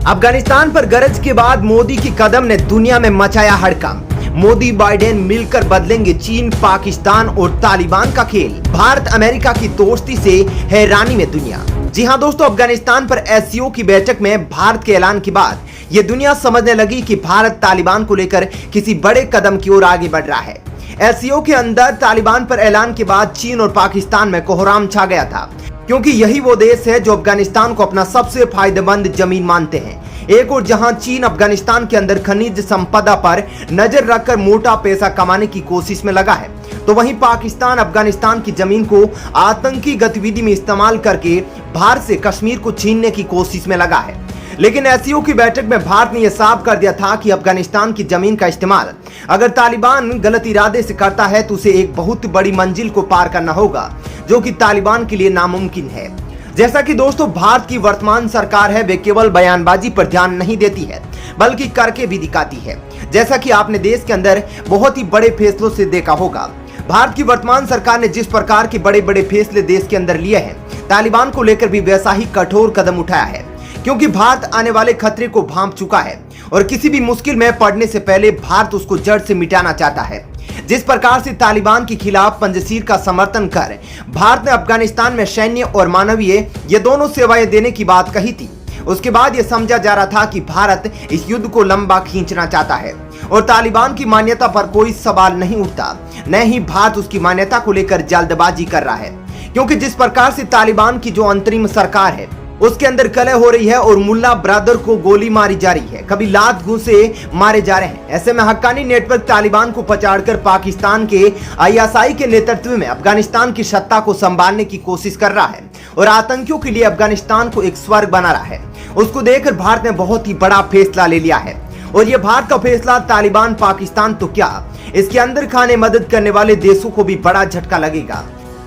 अफगानिस्तान पर गरज के बाद मोदी की कदम ने दुनिया में मचाया हड़कंप। मोदी बाइडेन मिलकर बदलेंगे चीन, पाकिस्तान और तालिबान का खेल। भारत अमेरिका की दोस्ती से हैरानी में दुनिया। जी हां दोस्तों, अफगानिस्तान पर एससीओ की बैठक में भारत के ऐलान के बाद ये दुनिया समझने लगी कि भारत तालिबान को लेकर किसी बड़े कदम की ओर आगे बढ़ रहा है। एससीओ के अंदर तालिबान पर ऐलान के बाद चीन और पाकिस्तान में कोहराम छा गया था, क्योंकि यही वो देश है जो अफगानिस्तान को अपना सबसे फायदेमंद जमीन मानते हैं। एक और जहां चीन अफगानिस्तान के अंदर खनिज संपदा पर नजर रखकर मोटा पैसा कमाने की कोशिश में लगा है, तो वहीं पाकिस्तान अफगानिस्तान की जमीन को आतंकी गतिविधि में इस्तेमाल करके भारत से कश्मीर को छीनने की कोशिश में लगा है। लेकिन एससीओ की बैठक में भारत ने यह साफ कर दिया था कि अफगानिस्तान की जमीन का इस्तेमाल अगर तालिबान गलत इरादे से करता है तो उसे एक बहुत बड़ी मंजिल को पार करना होगा, जो कि तालिबान के लिए नामुमकिन है। जैसा कि दोस्तों भारत की वर्तमान सरकार है, वे केवल बयानबाजी पर ध्यान नहीं देती है बल्कि करके भी दिखाती है। जैसा कि आपने देश के अंदर बहुत ही बड़े फैसलों से देखा होगा, भारत की वर्तमान सरकार ने जिस प्रकार के बड़े बड़े फैसले देश के अंदर लिए हैं, तालिबान को लेकर भी वैसा ही कठोर कदम उठाया है, क्योंकि भारत आने वाले खतरे को भांप चुका है और किसी भी मुश्किल में पड़ने से पहले भारत उसको जड़ से मिटाना चाहता है। जिस प्रकार से तालिबान के खिलाफ पंजशीर का समर्थन कर भारत ने अफगानिस्तान में सैन्य और मानवीय ये दोनों सेवाएं देने की बात कही थी, उसके बाद यह समझा जा रहा था कि भारत इस युद्ध को लंबा खींचना चाहता है और तालिबान की मान्यता पर कोई सवाल नहीं उठता, न ही भारत उसकी मान्यता को लेकर जल्दबाजी कर रहा है, क्योंकि जिस प्रकार से तालिबान की जो अंतरिम सरकार है उसके अंदर कलह हो रही है और मुल्ला ब्रदर को गोली मारी जा रही है, कभी लात घूंसे मारे जा रहे हैं। ऐसे में हक्कानी नेटवर्क तालिबान को पछाड़कर पाकिस्तान के आईएसआई के नेतृत्व में अफगानिस्तान की सत्ता को संभालने की कोशिश कर रहा है और आतंकियों के लिए अफगानिस्तान को एक स्वर्ग बना रहा है। उसको देखकर भारत ने बहुत ही बड़ा फैसला ले लिया है और यह भारत का फैसला तालिबान, पाकिस्तान तो क्या, इसके अंदर खाने मदद करने वाले देशों को भी बड़ा झटका लगेगा।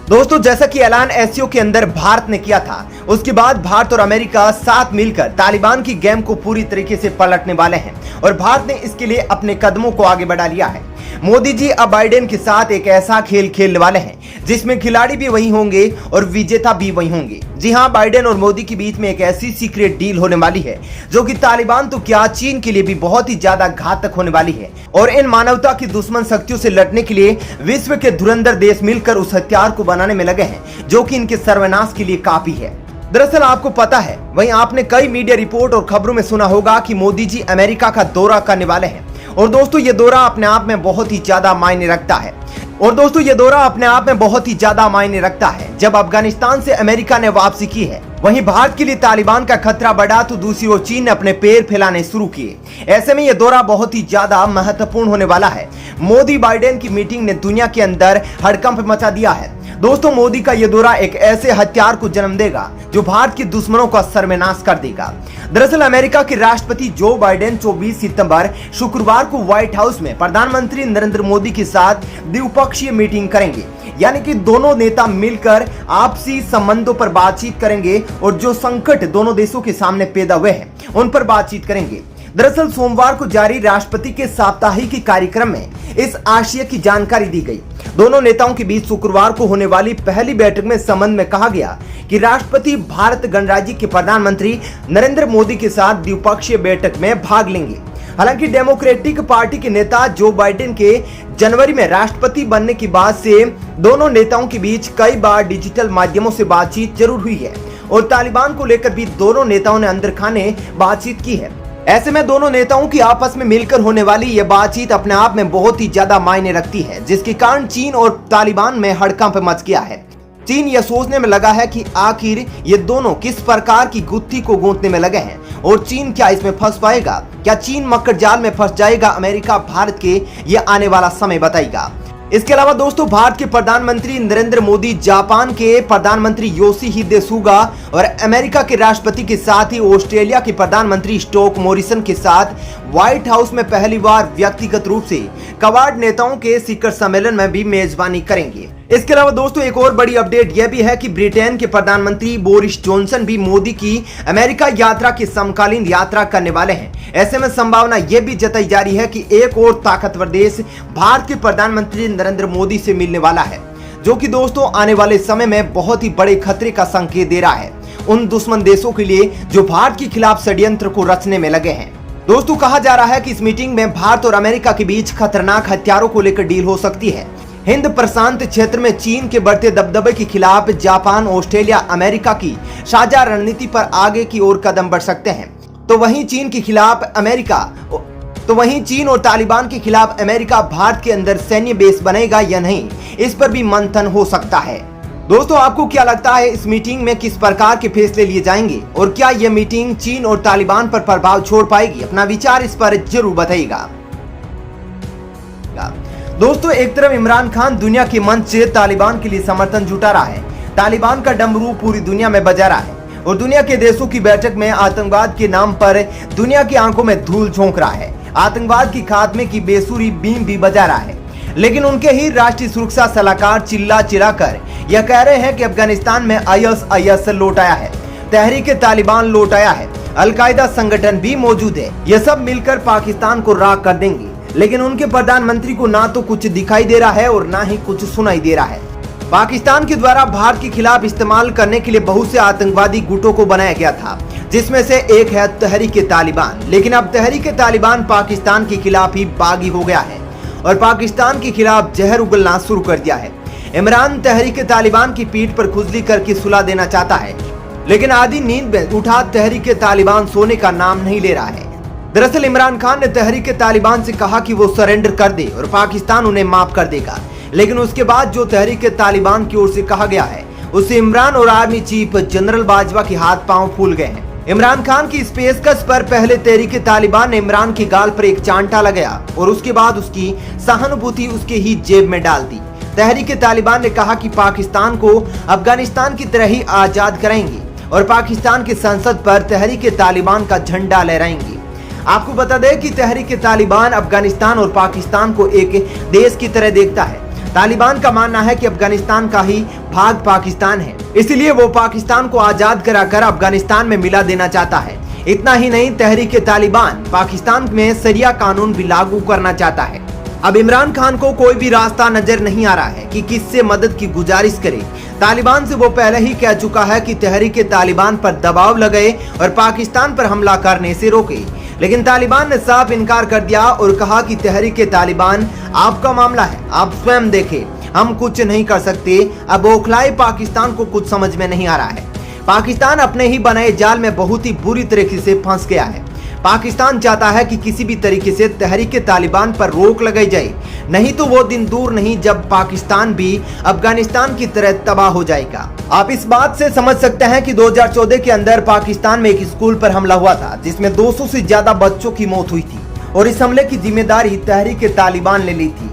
दोस्तों जैसा कि ऐलान एससीओ के अंदर भारत ने किया था, उसके बाद भारत और अमेरिका साथ मिलकर तालिबान की गेम को पूरी तरीके से पलटने वाले हैं और भारत ने इसके लिए अपने कदमों को आगे बढ़ा लिया है। मोदी जी अब बाइडेन के साथ एक ऐसा खेल खेलने वाले हैं जिसमें खिलाड़ी भी वही होंगे और विजेता भी वही होंगे। जी हां, बाइडेन और मोदी के बीच में एक ऐसी सीक्रेट डील होने वाली है जो कि तालिबान तो क्या, चीन के लिए भी बहुत ही ज्यादा घातक होने वाली है और इन मानवता की दुश्मन शक्तियों से लड़ने के लिए विश्व के धुरंधर देश मिलकर उस हथियार को बनाने में लगे हैं जो कि इनके सर्वनाश के लिए काफी है। दरअसल आपको पता है, वहीं आपने कई मीडिया रिपोर्ट और खबरों में सुना होगा कि मोदी जी अमेरिका का दौरा करने वाले हैं और दोस्तों ये दौरा अपने आप में बहुत ही ज्यादा मायने रखता है। जब अफगानिस्तान से अमेरिका ने वापसी की है, वहीं भारत के लिए तालिबान का खतरा बढ़ा तो दूसरी ओर चीन ने अपने पैर फैलाने शुरू किए। ऐसे में यह दौरा बहुत ही ज्यादा महत्वपूर्ण होने वाला है। मोदी बाइडेन की मीटिंग ने दुनिया के अंदर हड़कंप मचा दिया है। दोस्तों मोदी का यह दौरा एक ऐसे हथियार को जन्म देगा जो भारत के दुश्मनों का सर्वनाश कर देगा। दरअसल अमेरिका के राष्ट्रपति जो बाइडेन 24 सितंबर शुक्रवार को व्हाइट हाउस में प्रधानमंत्री नरेंद्र मोदी के साथ द्विपक्षीय मीटिंग करेंगे, यानी कि दोनों नेता मिलकर आपसी संबंधों पर बातचीत करेंगे और जो संकट दोनों देशों के सामने पैदा हुए हैं उन पर बातचीत करेंगे। दरअसल सोमवार को जारी राष्ट्रपति के साप्ताहिक कार्यक्रम में इस आशय की जानकारी दी गई। दोनों नेताओं के बीच शुक्रवार को होने वाली पहली बैठक में संबंध में कहा गया कि राष्ट्रपति भारत गणराज्य के प्रधानमंत्री नरेंद्र मोदी के साथ द्विपक्षीय बैठक में भाग लेंगे। हालांकि डेमोक्रेटिक पार्टी के नेता जो बाइडेन के जनवरी में राष्ट्रपति बनने के बाद से दोनों नेताओं के बीच कई बार डिजिटल माध्यमों से बातचीत जरूर हुई है और तालिबान को लेकर भी दोनों नेताओं ने अंदर खाने बातचीत की है। ऐसे में दोनों नेताओं की आपस में मिलकर होने वाली यह बातचीत अपने आप में बहुत ही ज्यादा मायने रखती है, जिसके कारण चीन और तालिबान में हड़कंप मच गया है। चीन यह सोचने में लगा है कि आखिर ये दोनों किस प्रकार की गुत्थी को गूंथने में लगे हैं और चीन क्या इसमें फंस पाएगा, क्या चीन मकर जाल में फंस जाएगा, अमेरिका भारत के ये आने वाला समय बताएगा। इसके अलावा दोस्तों भारत के प्रधानमंत्री नरेंद्र मोदी जापान के प्रधानमंत्री योशिहिदे सुगा और अमेरिका के राष्ट्रपति के साथ ही ऑस्ट्रेलिया के प्रधानमंत्री स्कॉट मॉरिसन के साथ व्हाइट हाउस में पहली बार व्यक्तिगत रूप से क्वाड नेताओं के शिखर सम्मेलन में भी मेजबानी करेंगे। इसके अलावा दोस्तों एक और बड़ी अपडेट यह भी है कि ब्रिटेन के प्रधानमंत्री बोरिस जॉनसन भी मोदी की अमेरिका यात्रा की समकालीन यात्रा करने वाले हैं। ऐसे में संभावना यह भी जताई जा रही है कि एक और ताकतवर देश भारत के प्रधानमंत्री नरेंद्र मोदी से मिलने वाला है, जो कि दोस्तों आने वाले समय में बहुत ही बड़े खतरे का संकेत दे रहा है उन दुश्मन देशों के लिए जो भारत के खिलाफ षड्यंत्र को रचने में लगे हैं। दोस्तों, कहा जा रहा है कि इस मीटिंग में भारत और अमेरिका के बीच खतरनाक हथियारों को लेकर डील हो सकती है। हिंद प्रशांत क्षेत्र में चीन के बढ़ते दबदबे के खिलाफ जापान, ऑस्ट्रेलिया, अमेरिका की साझा रणनीति पर आगे की ओर कदम बढ़ सकते हैं। तो वहीं चीन और तालिबान के खिलाफ अमेरिका भारत के अंदर सैन्य बेस बनेगा या नहीं, इस पर भी मंथन हो सकता है। दोस्तों, आपको क्या लगता है इस मीटिंग में किस प्रकार के फैसले लिए जाएंगे और क्या यह मीटिंग चीन और तालिबान पर प्रभाव छोड़ पाएगी? अपना विचार इस पर जरूर बताइएगा। दोस्तों, एक तरफ इमरान खान दुनिया के मंच से तालिबान के लिए समर्थन जुटा रहा है। तालिबान का डमरू पूरी दुनिया में बजा रहा है और दुनिया के देशों की बैठक में आतंकवाद के नाम पर दुनिया की आंखों में धूल झोंक रहा है। आतंकवाद की खात्मे की बेसुरी बीम भी बजा रहा है। लेकिन उनके ही राष्ट्रीय सुरक्षा सलाहकार चिल्ला कर यह कह रहे हैं कि अफगानिस्तान में IS लौट आया है, तहरीक तालिबान लौट आया है, अलकायदा संगठन भी मौजूद है, यह सब मिलकर पाकिस्तान को राख कर देंगे। लेकिन उनके प्रधानमंत्री को ना तो कुछ दिखाई दे रहा है और ना ही कुछ सुनाई दे रहा है। पाकिस्तान के द्वारा भारत के खिलाफ इस्तेमाल करने के लिए बहुत से आतंकवादी गुटों को बनाया गया था, जिसमें से एक है तहरीक तालिबान। लेकिन अब तहरीक तालिबान पाकिस्तान के खिलाफ ही बागी हो गया है और पाकिस्तान के खिलाफ जहर उगलना शुरू कर दिया है। इमरान तहरीक तालिबान की पीठ पर खुजली करके सुला देना चाहता है, लेकिन आधी नींद में उठा तहरीक तालिबान सोने का नाम नहीं ले रहा है। दरअसल इमरान खान ने तहरीक तालिबान से कहा कि वो सरेंडर कर दे और पाकिस्तान उन्हें माफ कर देगा। लेकिन उसके बाद जो तहरीक तालिबान की ओर से कहा गया है, उससे इमरान और आर्मी चीफ जनरल बाजवा के हाथ पांव फूल गए हैं। इमरान खान की इस पेशकश पर पहले तहरीक तालिबान ने इमरान के गाल पर एक चांटा लगाया और उसके बाद उसकी सहानुभूति उसके ही जेब में डाल दी। तहरीक तालिबान ने कहा कि पाकिस्तान को अफगानिस्तान की तरह ही आजाद कराएंगे और पाकिस्तान की संसद पर तहरीक तालिबान का झंडा लहराएंगे। आपको बता दें कि तहरीक तालिबान अफगानिस्तान और पाकिस्तान को एक देश की तरह देखता है। तालिबान का मानना है कि अफगानिस्तान का ही भाग पाकिस्तान है, इसलिए वो पाकिस्तान को आजाद कराकर अफगानिस्तान में मिला देना चाहता है। इतना ही नहीं, तहरीक तालिबान पाकिस्तान में शरिया कानून भी लागू करना चाहता है। अब इमरान खान को कोई भी रास्ता नजर नहीं आ रहा है कि किससे मदद की गुजारिश करे। तालिबान से वो पहले ही कह चुका है कि तहरीक तालिबान पर दबाव लगाए और पाकिस्तान पर हमला करने से रोके, लेकिन तालिबान ने साफ इनकार कर दिया और कहा कि तहरीक तालिबान आपका मामला है, आप स्वयं देखें, हम कुछ नहीं कर सकते। अब बौखलाए पाकिस्तान को कुछ समझ में नहीं आ रहा है। पाकिस्तान अपने ही बनाए जाल में बहुत ही बुरी तरीके से फंस गया है। पाकिस्तान चाहता है कि किसी भी तरीके से तहरीक तालिबान पर रोक लगाई जाए, नहीं तो वो दिन दूर नहीं जब पाकिस्तान भी अफगानिस्तान की तरह तबाह हो जाएगा। आप इस बात से समझ सकते हैं कि 2014 के अंदर पाकिस्तान में एक स्कूल पर हमला हुआ था, जिसमें 200 से ज्यादा बच्चों की मौत हुई थी और इस हमले की जिम्मेदारी तहरीक तालिबान ने ली थी।